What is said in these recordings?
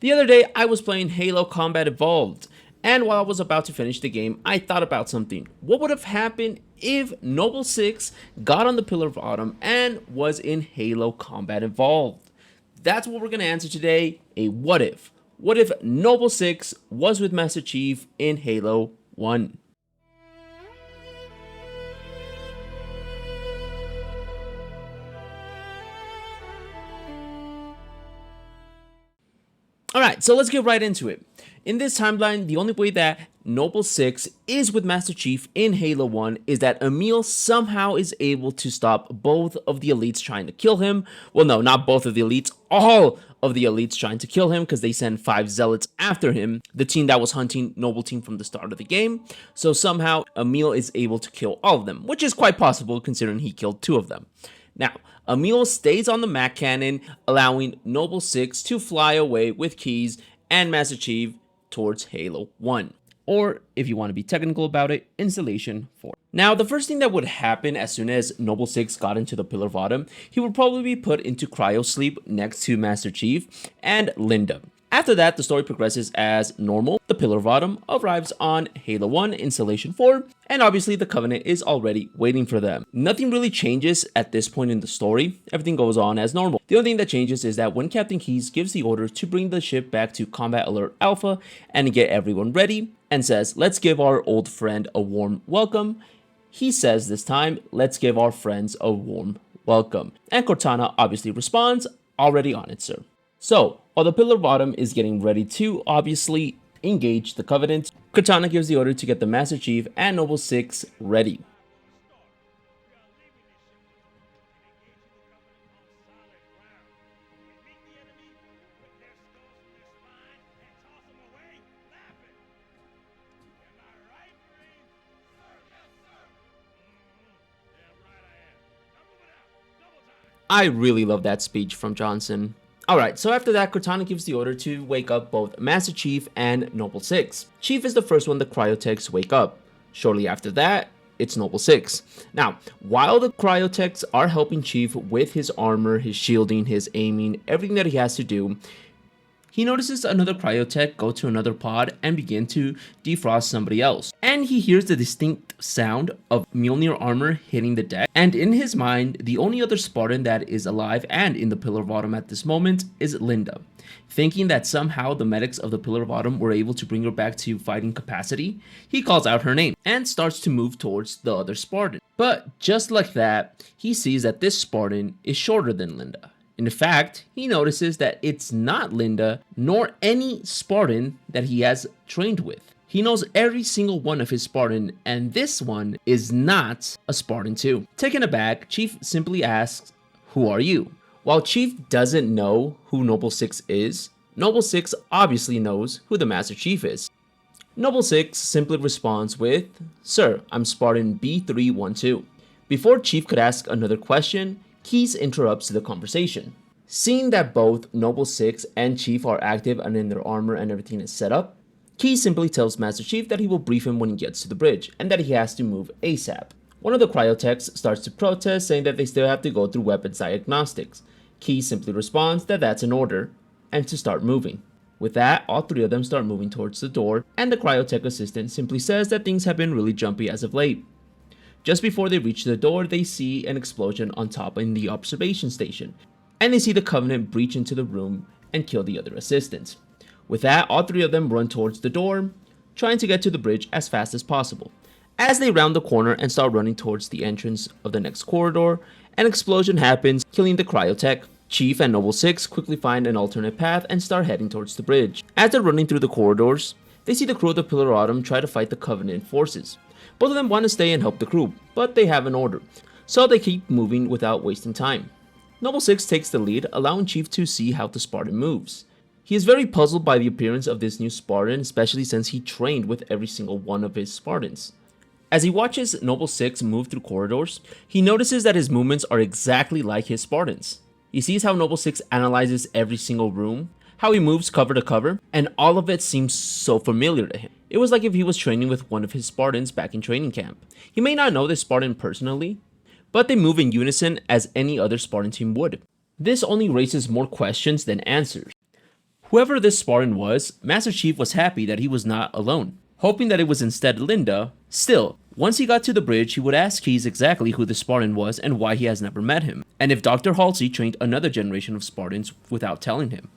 The other day, I was playing Halo Combat Evolved, and while I was about to finish the game, I thought about something. What would have happened if Noble Six got on the Pillar of Autumn and was in Halo Combat Evolved? That's what we're going to answer today, a what if. What if Noble Six was with Master Chief in Halo 1? Alright, so let's get right into it. In this timeline, the only way that Noble Six is with Master Chief in Halo 1 is that Emil somehow is able to stop both of the elites trying to kill him. Well, no, not both of the elites, all of the elites trying to kill him, because they send 5 zealots after him, the team that was hunting Noble Team from the start of the game. So somehow Emil is able to kill all of them, which is quite possible considering he killed 2 of them. Now, Emil stays on the Mac Cannon, allowing Noble Six to fly away with Keyes and Master Chief towards Halo 1. Or, if you want to be technical about it, Installation 4. Now, the first thing that would happen as soon as Noble Six got into the Pillar of Autumn, he would probably be put into cryo sleep next to Master Chief and Linda. After that, the story progresses as normal. The Pillar of Autumn arrives on Halo 1 Installation 4, and obviously the Covenant is already waiting for them. Nothing really changes at this point in the story. Everything goes on as normal. The only thing that changes is that when Captain Keyes gives the order to bring the ship back to Combat Alert Alpha and get everyone ready, and says, let's give our old friend a warm welcome, he says this time, let's give our friends a warm welcome. And Cortana obviously responds, already on it, sir. So, while the Pillar of Autumn is getting ready to obviously engage the Covenant, Cortana gives the order to get the Master Chief and Noble Six ready. I really love that speech from Johnson. Alright, so after that, Cortana gives the order to wake up both Master Chief and Noble Six. Chief is the first one the cryotechs wake up. Shortly after that, it's Noble Six. Now, while the cryotechs are helping Chief with his armor, his shielding, his aiming, everything that he has to do, he notices another cryotech go to another pod and begin to defrost somebody else. And he hears the distinct sound of Mjolnir armor hitting the deck. And in his mind, the only other Spartan that is alive and in the Pillar of Autumn at this moment is Linda. Thinking that somehow the medics of the Pillar of Autumn were able to bring her back to fighting capacity, he calls out her name and starts to move towards the other Spartan. But just like that, he sees that this Spartan is shorter than Linda. In fact, he notices that it's not Linda nor any Spartan that he has trained with. He knows every single one of his Spartan, and this one is not a Spartan too. Taken aback, Chief simply asks, "Who are you?" While Chief doesn't know who Noble Six is, Noble Six obviously knows who the Master Chief is. Noble Six simply responds with, "Sir, I'm Spartan B312. Before Chief could ask another question, Keyes interrupts the conversation. Seeing that both Noble Six and Chief are active and in their armor and everything is set up, Keyes simply tells Master Chief that he will brief him when he gets to the bridge and that he has to move ASAP. One of the cryotechs starts to protest, saying that they still have to go through weapons diagnostics. Keyes simply responds that that's an order and to start moving. With that, all 3 of them start moving towards the door, and the cryotech assistant simply says that things have been really jumpy as of late. Just before they reach the door, they see an explosion on top in the observation station, and they see the Covenant breach into the room and kill the other assistants. With that, all 3 of them run towards the door, trying to get to the bridge as fast as possible. As they round the corner and start running towards the entrance of the next corridor, an explosion happens, killing the cryotech. Chief and Noble Six quickly find an alternate path and start heading towards the bridge. As they're running through the corridors, they see the crew of the Pillar of Autumn try to fight the Covenant forces. Both of them want to stay and help the crew, but they have an order, so they keep moving without wasting time. Noble Six takes the lead, allowing Chief to see how the Spartan moves. He is very puzzled by the appearance of this new Spartan, especially since he trained with every single one of his Spartans. As he watches Noble Six move through corridors, he notices that his movements are exactly like his Spartans. He sees how Noble Six analyzes every single room, how he moves cover to cover, and all of it seems so familiar to him. It was like if he was training with one of his Spartans back in training camp. He may not know this Spartan personally, but they move in unison as any other Spartan team would. This only raises more questions than answers. Whoever this Spartan was, Master Chief was happy that he was not alone, hoping that it was instead Linda. Still, once he got to the bridge, he would ask Keyes exactly who the Spartan was and why he has never met him, and if Dr. Halsey trained another generation of Spartans without telling him.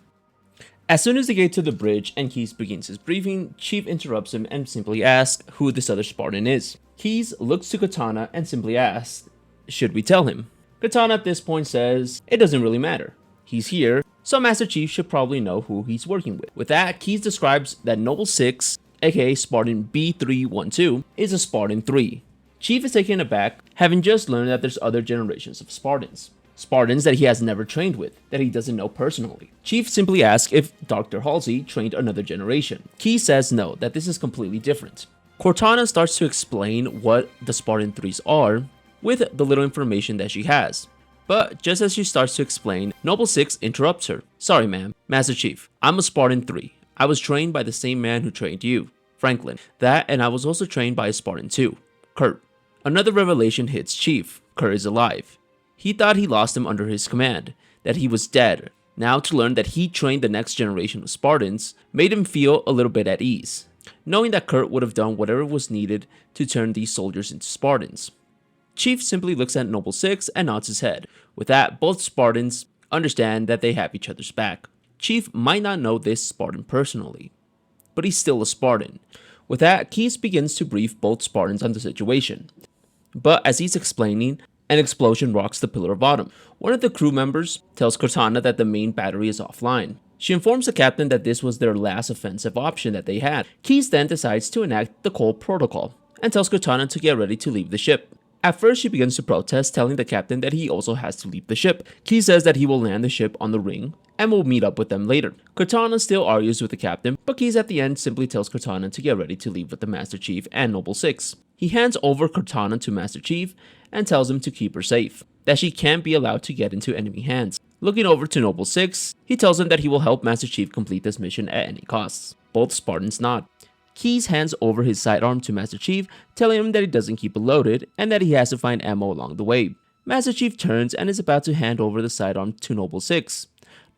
As soon as they get to the bridge and Keyes begins his briefing, Chief interrupts him and simply asks who this other Spartan is. Keyes looks to Katana and simply asks, should we tell him? Katana at this point says, it doesn't really matter. He's here, so Master Chief should probably know who he's working with. With that, Keyes describes that Noble 6, aka Spartan B312, is a Spartan 3. Chief is taken aback, having just learned that there's other generations of Spartans. Spartans that he has never trained with, that he doesn't know personally. Chief simply asks if Dr. Halsey trained another generation. Keyes says no, that this is completely different. Cortana starts to explain what the Spartan 3s are, with the little information that she has. But just as she starts to explain, Noble 6 interrupts her. Sorry ma'am, Master Chief, I'm a Spartan 3. I was trained by the same man who trained you, Franklin. That, and I was also trained by a Spartan 2, Kurt. Another revelation hits Chief. Kurt is alive. He thought he lost him under his command, that he was dead. Now to learn that he trained the next generation of Spartans made him feel a little bit at ease, knowing that Kurt would have done whatever was needed to turn these soldiers into Spartans. Chief simply looks at Noble 6 and nods his head. With that, both Spartans understand that they have each other's back. Chief might not know this Spartan personally, but he's still a Spartan. With that, Keyes begins to brief both Spartans on the situation. But as he's explaining, an explosion rocks the Pillar of Autumn. One of the crew members tells Cortana that the main battery is offline. She informs the captain that this was their last offensive option that they had. Keyes then decides to enact the Cole Protocol and tells Cortana to get ready to leave the ship. At first, she begins to protest, telling the captain that he also has to leave the ship. Keyes says that he will land the ship on the ring and will meet up with them later. Cortana still argues with the captain, but Keyes at the end simply tells Cortana to get ready to leave with the Master Chief and Noble 6. He hands over Cortana to Master Chief and tells him to keep her safe, that she can't be allowed to get into enemy hands. Looking over to Noble 6, he tells him that he will help Master Chief complete this mission at any costs. Both Spartans nod. Keyes hands over his sidearm to Master Chief, telling him that he doesn't keep it loaded and that he has to find ammo along the way. Master Chief turns and is about to hand over the sidearm to Noble 6.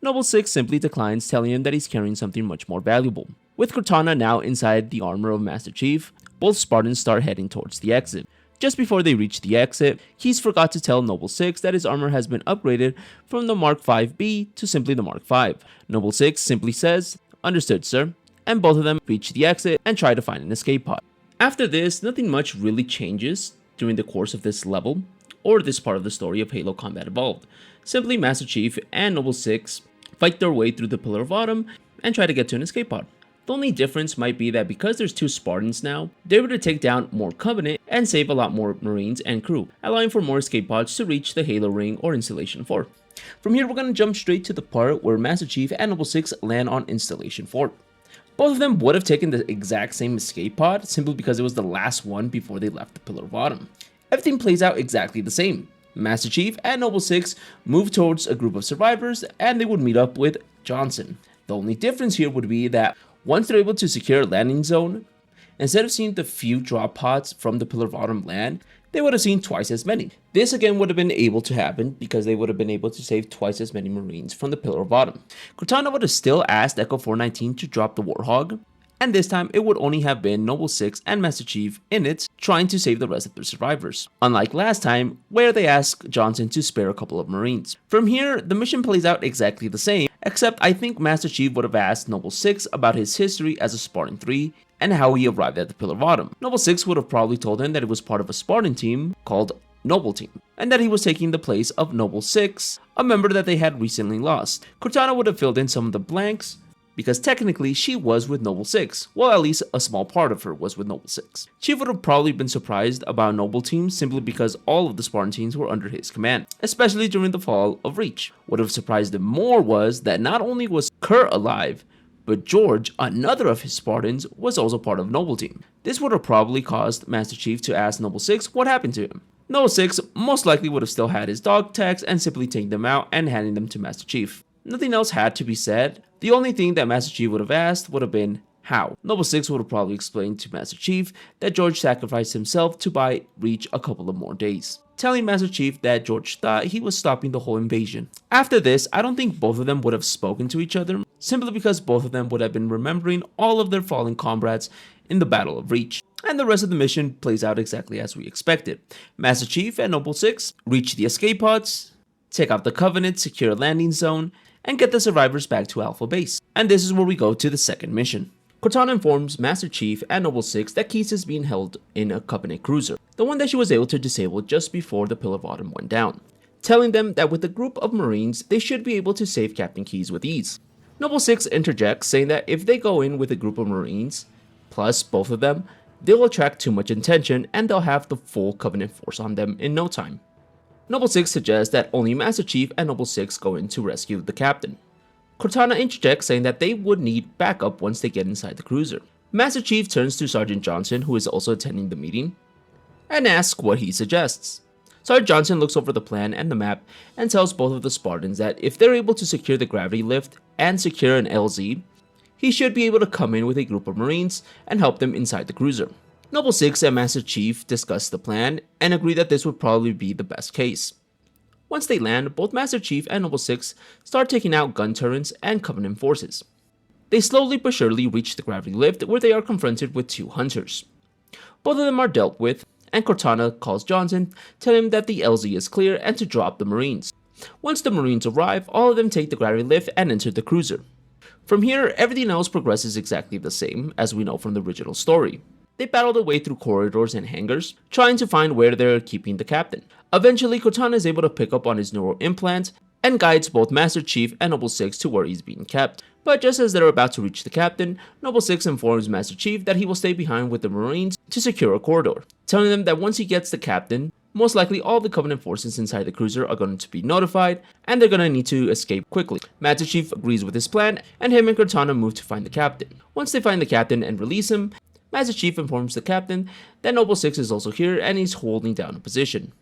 Noble 6 simply declines, telling him that he's carrying something much more valuable. With Cortana now inside the armor of Master Chief, both Spartans start heading towards the exit. Just before they reach the exit, Keyes forgot to tell Noble 6 that his armor has been upgraded from the Mark 5B to simply the Mark 5. Noble 6 simply says, "Understood, sir," and both of them reach the exit and try to find an escape pod. After this, nothing much really changes during the course of this level, or this part of the story of Halo Combat Evolved. Simply Master Chief and Noble 6 fight their way through the Pillar of Autumn and try to get to an escape pod. The only difference might be that because there's two Spartans now, they're able to take down more Covenant and save a lot more Marines and crew, allowing for more escape pods to reach the Halo Ring or Installation 4. From here, we're going to jump straight to the part where Master Chief and Noble 6 land on Installation 4. Both of them would have taken the exact same escape pod simply because it was the last one before they left the Pillar of Autumn. Everything plays out exactly the same. Master Chief and Noble 6 move towards a group of survivors and they would meet up with Johnson. The only difference here would be that once they're able to secure a landing zone, instead of seeing the few drop pods from the Pillar of Autumn land, they would have seen twice as many. This again would have been able to happen because they would have been able to save twice as many Marines from the Pillar of Autumn. Cortana would have still asked Echo 419 to drop the Warthog, and this time it would only have been Noble 6 and Master Chief in it trying to save the rest of the survivors, unlike last time where they asked Johnson to spare a couple of Marines. From here, the mission plays out exactly the same, except I think Master Chief would have asked Noble 6 about his history as a Spartan 3 and how he arrived at the Pillar of Autumn. Noble 6 would have probably told him that it was part of a Spartan team called Noble Team, and that he was taking the place of Noble 6, a member that they had recently lost. Cortana would have filled in some of the blanks, because technically she was with Noble 6, well at least a small part of her was with Noble 6. Chief would have probably been surprised about Noble Team simply because all of the Spartan teams were under his command, especially during the fall of Reach. What would have surprised him more was that not only was Kurt alive, but George, another of his Spartans, was also part of Noble Team. This would have probably caused Master Chief to ask Noble 6 what happened to him. Noble 6 most likely would have still had his dog tags and simply taking them out and handing them to Master Chief. Nothing else had to be said. The only thing that Master Chief would have asked would have been how. Noble 6 would have probably explained to Master Chief that George sacrificed himself to buy Reach a couple of more days. telling Master Chief that George thought he was stopping the whole invasion. After this, I don't think both of them would have spoken to each other, simply because both of them would have been remembering all of their fallen comrades in the Battle of Reach. And the rest of the mission plays out exactly as we expected. Master Chief and Noble Six reach the escape pods, take out the Covenant, secure a landing zone, and get the survivors back to Alpha Base. And this is where we go to the second mission. Cortana informs Master Chief and Noble Six that Keyes is being held in a Covenant cruiser, the one that she was able to disable just before the Pillar of Autumn went down, telling them that with a group of Marines, they should be able to save Captain Keyes with ease. Noble Six interjects, saying that if they go in with a group of Marines, plus both of them, they'll attract too much attention and they'll have the full Covenant force on them in no time. Noble Six suggests that only Master Chief and Noble Six go in to rescue the captain. Cortana interjects, saying that they would need backup once they get inside the cruiser. Master Chief turns to Sergeant Johnson, who is also attending the meeting, and asks what he suggests. Sergeant Johnson looks over the plan and the map and tells both of the Spartans that if they're able to secure the gravity lift and secure an LZ, he should be able to come in with a group of Marines and help them inside the cruiser. Noble Six and Master Chief discuss the plan and agree that this would probably be the best case. Once they land, both Master Chief and Noble Six start taking out gun turrets and Covenant forces. They slowly but surely reach the gravity lift, where they are confronted with two hunters. Both of them are dealt with, and Cortana calls Johnson, telling him that the LZ is clear and to drop the Marines. Once the Marines arrive, all of them take the gravity lift and enter the cruiser. From here, everything else progresses exactly the same as we know from the original story. They battle their way through corridors and hangars, trying to find where they're keeping the captain. Eventually, Cortana is able to pick up on his neural implant and guides both Master Chief and Noble Six to where he's being kept. But just as they're about to reach the captain, Noble Six informs Master Chief that he will stay behind with the Marines to secure a corridor, telling them that once he gets the captain, most likely all the Covenant forces inside the cruiser are going to be notified, and they're going to need to escape quickly. Master Chief agrees with his plan, and him and Cortana move to find the captain. Once they find the captain and release him, Master Chief informs the captain that Noble Six is also here and he's holding down a position,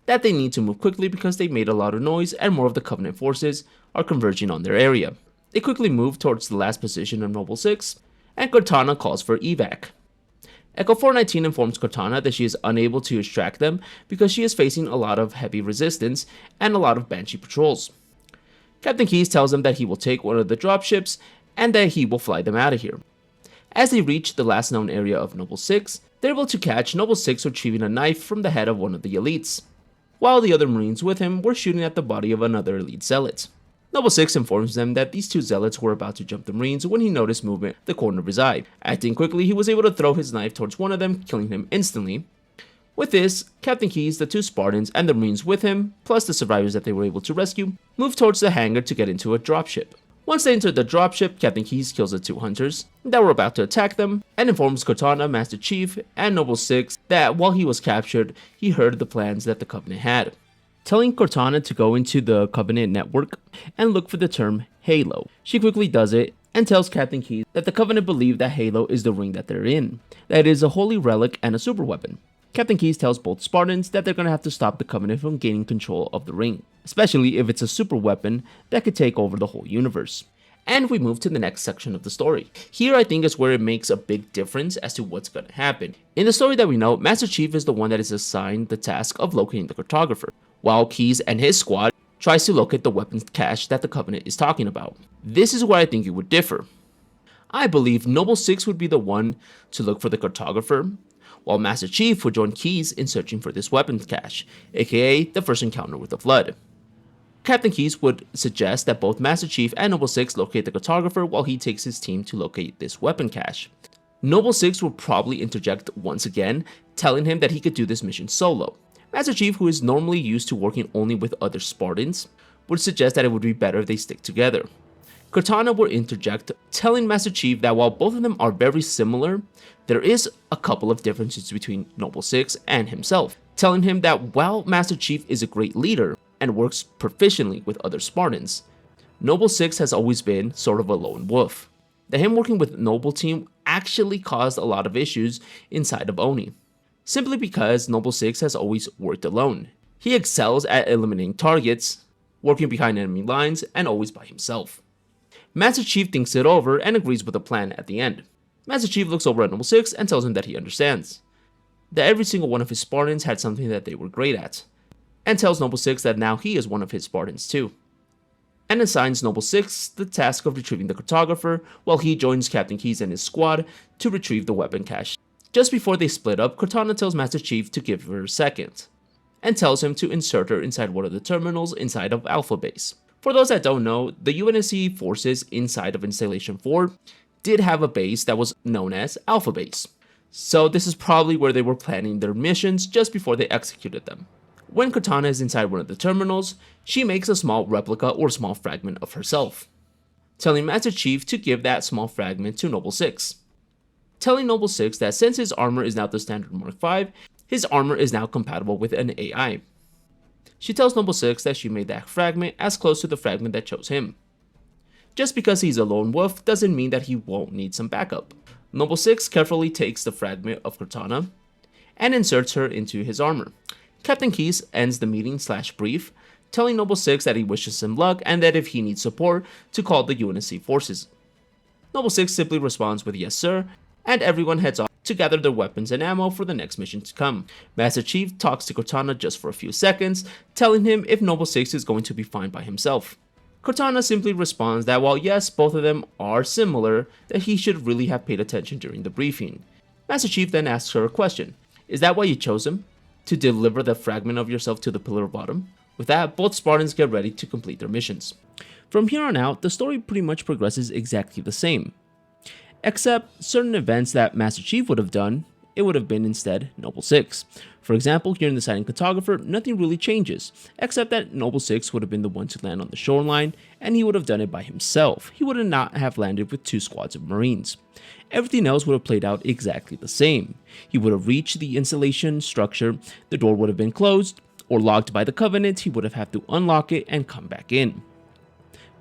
that they need to move quickly because they made a lot of noise and more of the Covenant forces are converging on their area. They quickly move towards the last position of Noble Six, and Cortana calls for evac. Echo 419 informs Cortana that she is unable to extract them because she is facing a lot of heavy resistance and a lot of Banshee patrols. Captain Keyes tells them that he will take one of the dropships and that he will fly them out of here. As they reach the last known area of Noble Six, they're able to catch Noble Six retrieving a knife from the head of one of the elites, while the other Marines with him were shooting at the body of another elite zealot. Noble Six informs them that these two zealots were about to jump the Marines when he noticed movement in the corner of his eye. Acting quickly, he was able to throw his knife towards one of them, killing him instantly. With this, Captain Keyes, the two Spartans, and the Marines with him, plus the survivors that they were able to rescue, moved towards the hangar to get into a dropship. Once they enter the dropship, Captain Keyes kills the two hunters that were about to attack them, and informs Cortana, Master Chief, and Noble Six that while he was captured, he heard the plans that the Covenant had, telling Cortana to go into the Covenant network and look for the term Halo. She quickly does it and tells Captain Keyes that the Covenant believe that Halo is the ring that they're in, that it is a holy relic and a super weapon. Captain Keyes tells both Spartans that they're going to have to stop the Covenant from gaining control of the ring, especially if it's a super weapon that could take over the whole universe. And we move to the next section of the story. Here I think is where it makes a big difference as to what's going to happen. In the story that we know, Master Chief is the one that is assigned the task of locating the cartographer, while Keyes and his squad tries to locate the weapons cache that the Covenant is talking about. This is where I think it would differ. I believe Noble Six would be the one to look for the cartographer, while Master Chief would join Keyes in searching for this weapons cache, aka the first encounter with the Flood. Captain Keyes would suggest that both Master Chief and Noble Six locate the cartographer while he takes his team to locate this weapon cache. Noble Six will probably interject once again, telling him that he could do this mission solo. Master Chief, who is normally used to working only with other Spartans, would suggest that it would be better if they stick together. Cortana would interject, telling Master Chief that while both of them are very similar, there is a couple of differences between Noble Six and himself, telling him that while Master Chief is a great leader and works proficiently with other Spartans, Noble Six has always been sort of a lone wolf. That him working with Noble Team actually caused a lot of issues inside of Oni, simply because Noble Six has always worked alone. He excels at eliminating targets, working behind enemy lines, and always by himself. Master Chief thinks it over and agrees with the plan at the end. Master Chief looks over at Noble Six and tells him that he understands, that every single one of his Spartans had something that they were great at, and tells Noble 6 that now he is one of his Spartans too, and assigns Noble 6 the task of retrieving the cartographer while he joins Captain Keyes and his squad to retrieve the weapon cache. Just before they split up, Cortana tells Master Chief to give her a second, and tells him to insert her inside one of the terminals inside of Alpha Base. For those that don't know, the UNSC forces inside of Installation 4 did have a base that was known as Alpha Base, so this is probably where they were planning their missions just before they executed them. When Cortana is inside one of the terminals, she makes a small replica or small fragment of herself, telling Master Chief to give that small fragment to Noble 6, telling Noble 6 that since his armor is now the standard Mark V, his armor is now compatible with an AI. She tells Noble 6 that she made that fragment as close to the fragment that chose him. Just because he's a lone wolf doesn't mean that he won't need some backup. Noble 6 carefully takes the fragment of Cortana and inserts her into his armor. Captain Keyes ends the meeting/brief, telling Noble 6 that he wishes him luck and that if he needs support, to call the UNSC forces. Noble 6 simply responds with yes sir, and everyone heads off to gather their weapons and ammo for the next mission to come. Master Chief talks to Cortana just for a few seconds, telling him if Noble 6 is going to be fine by himself. Cortana simply responds that while yes, both of them are similar, that he should really have paid attention during the briefing. Master Chief then asks her a question. Is that why you chose him? To deliver the fragment of yourself to the Pillar of Autumn? With that, both Spartans get ready to complete their missions. From here on out, the story pretty much progresses exactly the same, except certain events that Master Chief would have done, it would have been instead Noble 6. For example, here in the Sighting Cartographer, nothing really changes, except that Noble 6 would have been the one to land on the shoreline, and he would have done it by himself. He would not have landed with 2 squads of Marines. Everything else would have played out exactly the same. He would have reached the installation structure, the door would have been closed, or locked by the Covenant, he would have had to unlock it and come back in.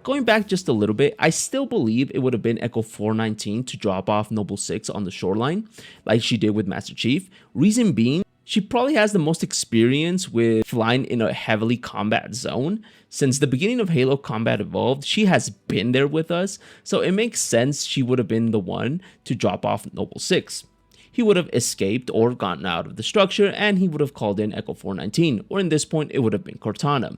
Going back just a little bit, I still believe it would have been Echo 419 to drop off Noble 6 on the shoreline, like she did with Master Chief. Reason being, she probably has the most experience with flying in a heavily combat zone. Since the beginning of Halo Combat Evolved, she has been there with us, so it makes sense she would have been the one to drop off Noble 6. He would have escaped or gotten out of the structure, and he would have called in Echo 419, or in this point, it would have been Cortana.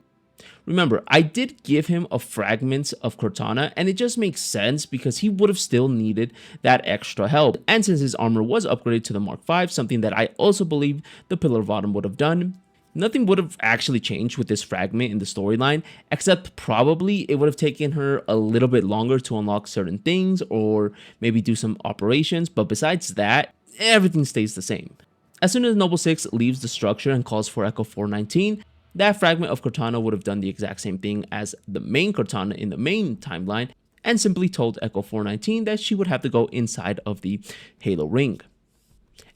Remember, I did give him a fragment of Cortana, and it just makes sense because he would have still needed that extra help. And since his armor was upgraded to the Mark V, something that I also believe the Pillar of Autumn would have done, nothing would have actually changed with this fragment in the storyline, except probably it would have taken her a little bit longer to unlock certain things or maybe do some operations, but besides that, everything stays the same. As soon as Noble 6 leaves the structure and calls for Echo 419, that fragment of Cortana would have done the exact same thing as the main Cortana in the main timeline and simply told Echo 419 that she would have to go inside of the Halo ring.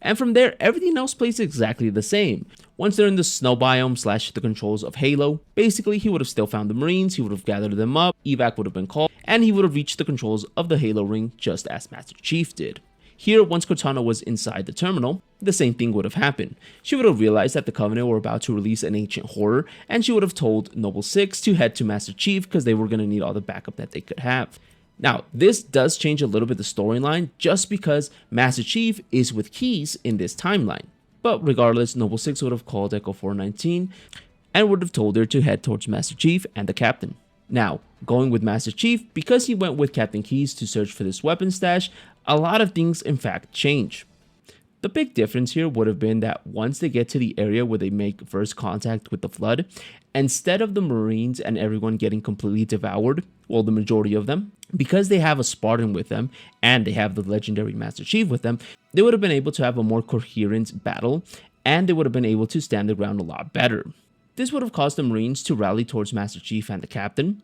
And from there, everything else plays exactly the same. Once they're in the snow biome / the controls of Halo, basically he would have still found the Marines, he would have gathered them up, evac would have been called, and he would have reached the controls of the Halo ring just as Master Chief did. Here, once Cortana was inside the terminal, the same thing would have happened. She would have realized that the Covenant were about to release an ancient horror, and she would have told Noble 6 to head to Master Chief because they were going to need all the backup that they could have. Now, this does change a little bit the storyline just because Master Chief is with Keyes in this timeline. But regardless, Noble 6 would have called Echo 419 and would have told her to head towards Master Chief and the Captain. Now, going with Master Chief, because he went with Captain Keyes to search for this weapon stash, a lot of things in fact change. The big difference here would have been that once they get to the area where they make first contact with the Flood, instead of the Marines and everyone getting completely devoured, well, the majority of them, because they have a Spartan with them and they have the legendary Master Chief with them, they would have been able to have a more coherent battle and they would have been able to stand their ground a lot better. This would have caused the Marines to rally towards Master Chief and the Captain,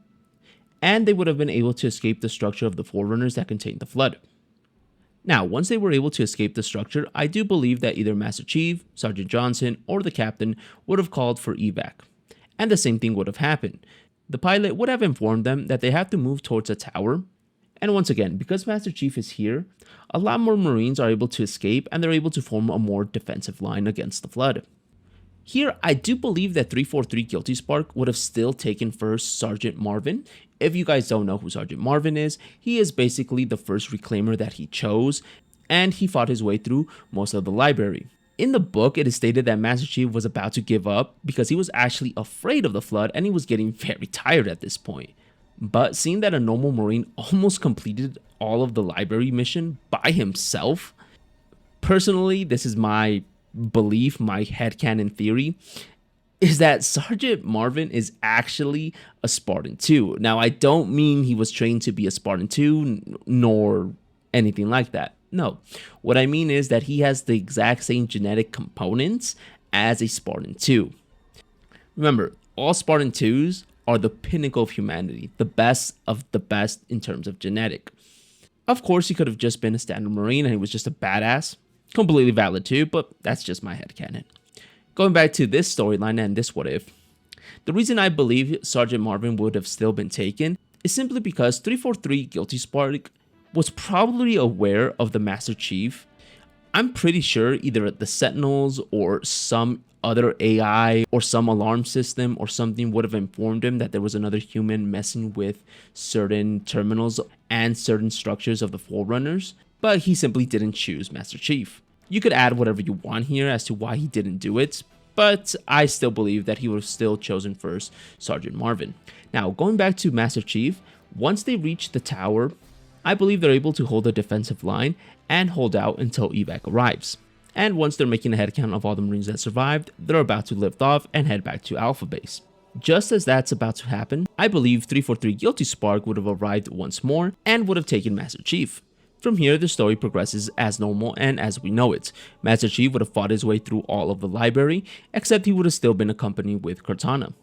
and they would have been able to escape the structure of the Forerunners that contained the Flood. Now, once they were able to escape the structure, I do believe that either Master Chief, Sergeant Johnson, or the Captain would have called for evac, and the same thing would have happened. The pilot would have informed them that they have to move towards a tower, and once again, because Master Chief is here, a lot more Marines are able to escape and they're able to form a more defensive line against the Flood. Here, I do believe that 343 Guilty Spark would have still taken first Sergeant Marvin. If you guys don't know who Sergeant Marvin is, he is basically the first reclaimer that he chose, and he fought his way through most of the library. In the book, it is stated that Master Chief was about to give up because he was actually afraid of the Flood and he was getting very tired at this point. But seeing that a normal Marine almost completed all of the library mission by himself, personally, this is my belief, my headcanon theory, is that Sergeant Marvin is actually a Spartan 2. Now, I don't mean he was trained to be a Spartan 2, nor anything like that. No, what I mean is that he has the exact same genetic components as a Spartan 2. Remember, all Spartan 2s are the pinnacle of humanity, the best of the best in terms of genetic. Of course, he could have just been a standard Marine and he was just a badass. Completely valid too, but that's just my headcanon. Going back to this storyline and this what if, the reason I believe Sergeant Marvin would have still been taken is simply because 343 Guilty Spark was probably aware of the Master Chief. I'm pretty sure either the Sentinels or some other AI or some alarm system or something would have informed him that there was another human messing with certain terminals and certain structures of the Forerunners, but he simply didn't choose Master Chief. You could add whatever you want here as to why he didn't do it, but I still believe that he would have still chosen first Sergeant Marvin. Now, going back to Master Chief, once they reach the tower, I believe they're able to hold a defensive line and hold out until evac arrives. And once they're making a headcount of all the Marines that survived, they're about to lift off and head back to Alpha Base. Just as that's about to happen, I believe 343 Guilty Spark would have arrived once more and would have taken Master Chief. From here, the story progresses as normal and as we know it. Master Chief would have fought his way through all of the library, except he would have still been accompanied with Cortana.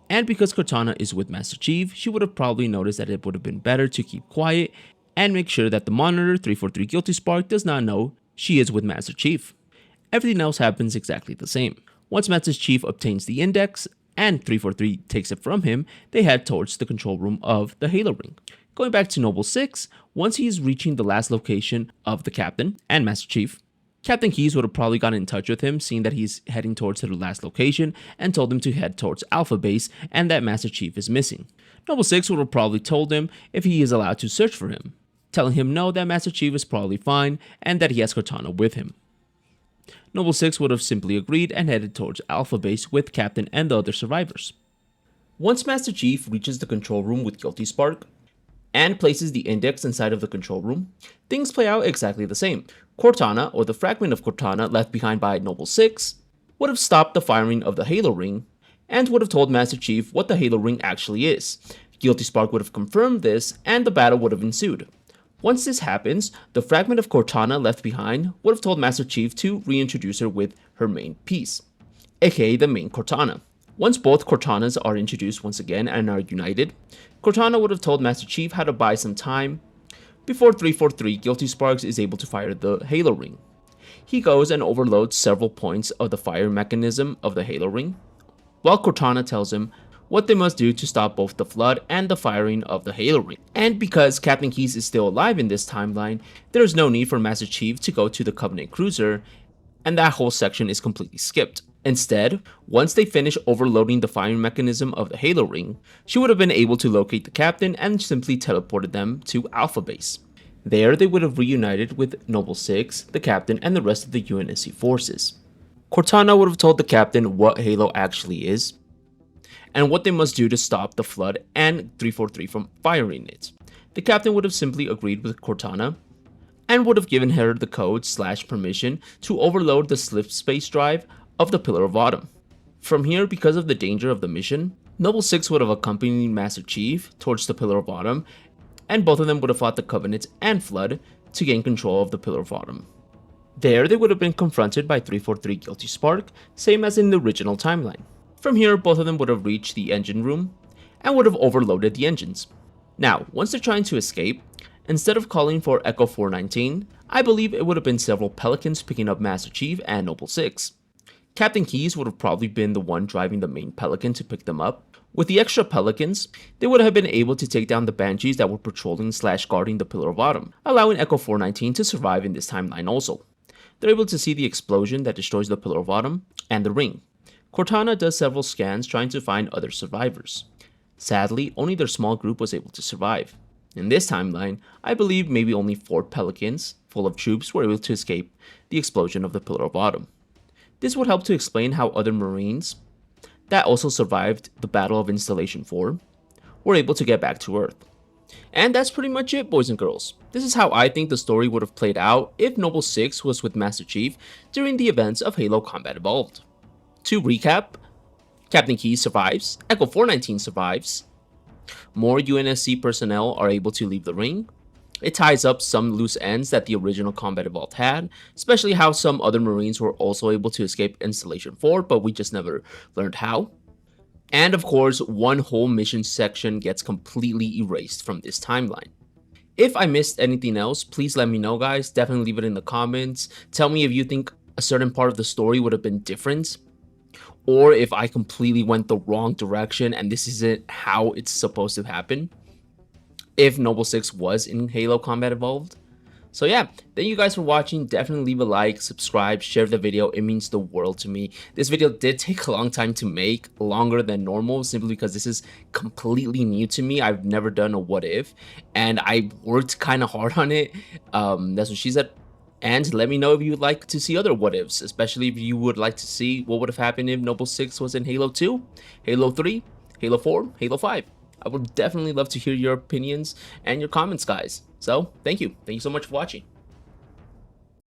And because Cortana is with Master Chief, she would have probably noticed that it would have been better to keep quiet and make sure that the monitor 343 Guilty Spark does not know she is with Master Chief. Everything else happens exactly the same. Once Master Chief obtains the index and 343 takes it from him, they head towards the control room of the Halo Ring. Going back to Noble 6, once he is reaching the last location of the Captain and Master Chief, Captain Keyes would have probably gotten in touch with him, seeing that he's heading towards the last location, and told him to head towards Alpha Base and that Master Chief is missing. Noble 6 would have probably told him if he is allowed to search for him, telling him no, that Master Chief is probably fine and that he has Cortana with him. Noble 6 would have simply agreed and headed towards Alpha Base with Captain and the other survivors. Once Master Chief reaches the control room with Guilty Spark and places the index inside of the control room, things play out exactly the same. Cortana, or the fragment of Cortana left behind by Noble 6, would have stopped the firing of the Halo Ring and would have told Master Chief what the Halo Ring actually is. Guilty Spark would have confirmed this and the battle would have ensued. Once this happens, the fragment of Cortana left behind would have told Master Chief to reintroduce her with her main piece, aka the main Cortana. Once both Cortanas are introduced once again and are united, Cortana would have told Master Chief how to buy some time before 343 Guilty Sparks is able to fire the Halo Ring. He goes and overloads several points of the fire mechanism of the Halo Ring, while Cortana tells him what they must do to stop both the Flood and the firing of the Halo Ring. And because Captain Keyes is still alive in this timeline, there is no need for Master Chief to go to the Covenant Cruiser, and that whole section is completely skipped. Instead, once they finish overloading the firing mechanism of the Halo Ring, she would have been able to locate the Captain and simply teleported them to Alpha Base. There, they would have reunited with Noble 6, the Captain, and the rest of the UNSC forces. Cortana would have told the Captain what Halo actually is, and what they must do to stop the Flood and 343 from firing it. The Captain would have simply agreed with Cortana, and would have given her the code/permission to overload the slip space drive of the Pillar of Autumn. From here, because of the danger of the mission, Noble 6 would have accompanied Master Chief towards the Pillar of Autumn, and both of them would have fought the Covenant and Flood to gain control of the Pillar of Autumn. There, they would have been confronted by 343 Guilty Spark, same as in the original timeline. From here, both of them would have reached the engine room, and would have overloaded the engines. Now, once they're trying to escape, instead of calling for Echo 419, I believe it would have been several Pelicans picking up Master Chief and Noble 6. Captain Keyes would have probably been the one driving the main Pelican to pick them up. With the extra Pelicans, they would have been able to take down the Banshees that were patrolling/guarding the Pillar of Autumn, allowing Echo 419 to survive in this timeline also. They're able to see the explosion that destroys the Pillar of Autumn and the ring. Cortana does several scans trying to find other survivors. Sadly, only their small group was able to survive. In this timeline, I believe maybe only 4 Pelicans full of troops were able to escape the explosion of the Pillar of Autumn. This would help to explain how other Marines that also survived the Battle of Installation 4 were able to get back to Earth. And that's pretty much it, boys and girls. This is how I think the story would have played out if Noble 6 was with Master Chief during the events of Halo Combat Evolved. To recap, Captain Keyes survives, Echo 419 survives, more UNSC personnel are able to leave the ring. It ties up some loose ends that the original Combat Evolved had, especially how some other Marines were also able to escape Installation 4, but we just never learned how. And of course, one whole mission section gets completely erased from this timeline. If I missed anything else, please let me know, guys. Definitely leave it in the comments. Tell me if you think a certain part of the story would have been different, or if I completely went the wrong direction and this isn't how it's supposed to happen, if Noble 6 was in Halo Combat Evolved. So yeah, thank you guys for watching. Definitely leave a like, subscribe, share the video. It means the world to me. This video did take a long time to make, longer than normal, simply because this is completely new to me. I've never done a what if, and I worked kind of hard on it. That's what she said. And let me know if you would like to see other what ifs, especially if you would like to see what would have happened if Noble 6 was in Halo 2, Halo 3, Halo 4, Halo 5. I would definitely love to hear your opinions and your comments, guys. So, thank you. Thank you so much for watching.